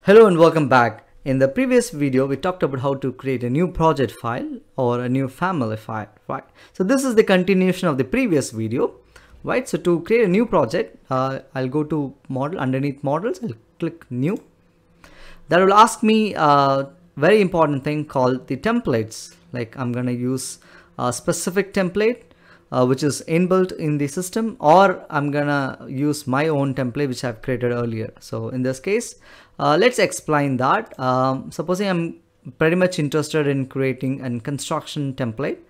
Hello and welcome back. In the previous video, we talked about how to create a new project file or a new family file, right? So this is the continuation of the previous video, right? So to create a new project, I'll go to model, underneath models, I'll click new. That will ask me a very important thing called the templates. Like I'm gonna use a specific template which is inbuilt in the system, or I'm gonna use my own template which I've created earlier. So in this case, let's explain that. Supposing I'm pretty much interested in creating a construction template,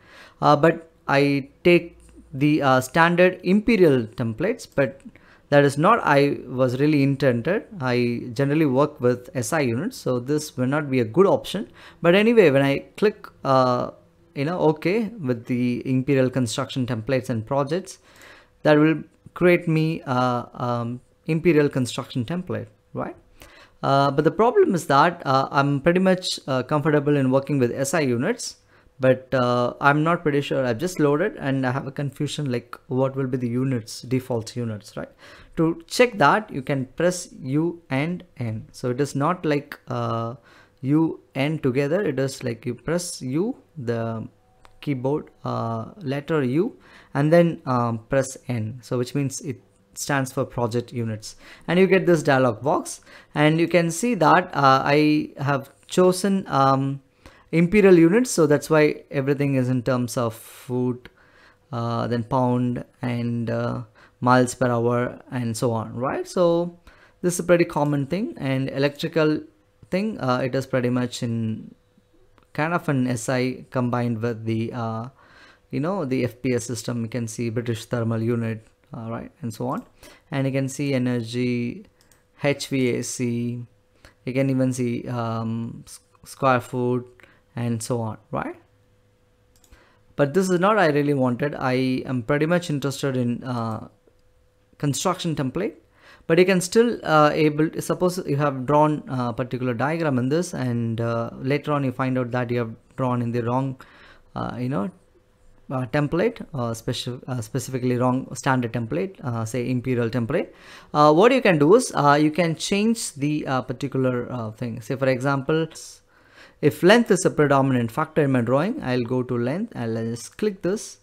but I take the standard imperial templates, but that is not I was really intended. I generally work with SI units, so this will not be a good option. But anyway, when I click OK with the imperial construction templates and projects, that will create me imperial construction template, right? But the problem is that I'm pretty much comfortable in working with SI units, but I'm not pretty sure. I've just loaded and I have a confusion like what will be the units, default units, right? To check that, you can press U and N. So it is not like U N together. It is like you press U, the keyboard letter U, and then press N. So which means it stands for project units, and you get this dialog box, and you can see that I have chosen imperial units, so that's why everything is in terms of foot, then pound, and miles per hour, and so on, right? So this is a pretty common thing. And electrical thing, it is pretty much in kind of an SI combined with the the FPS system. You can see British thermal unit, right, and so on. And you can see energy, HVAC, you can even see square foot, and so on, right? But this is not I really wanted. I am pretty much interested in construction template, but you can still suppose you have drawn a particular diagram in this, and later on you find out that you have drawn in the wrong template, specifically wrong standard template, say imperial template. What you can do is you can change the particular thing. Say for example, if length is a predominant factor in my drawing, I'll go to length, I'll just click this,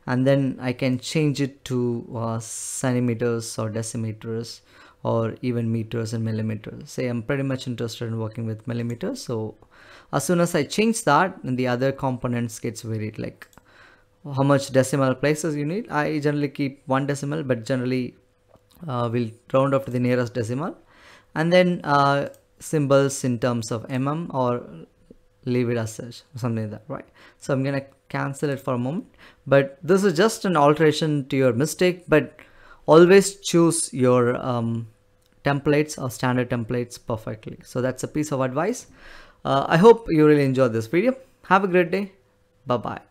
and then I can change it to centimeters or decimeters, or even meters and millimeters. Say I'm pretty much interested in working with millimeters, so as soon as I change that, the other components gets varied, like how much decimal places you need. I generally keep 1 decimal, but generally we'll round up to the nearest decimal, and then symbols in terms of mm, or leave it as such, something like that, right? So I'm gonna cancel it for a moment, but this is just an alteration to your mistake. But always choose your templates or standard templates perfectly. So that's a piece of advice. I hope you really enjoyed this video. Have a great day. Bye bye.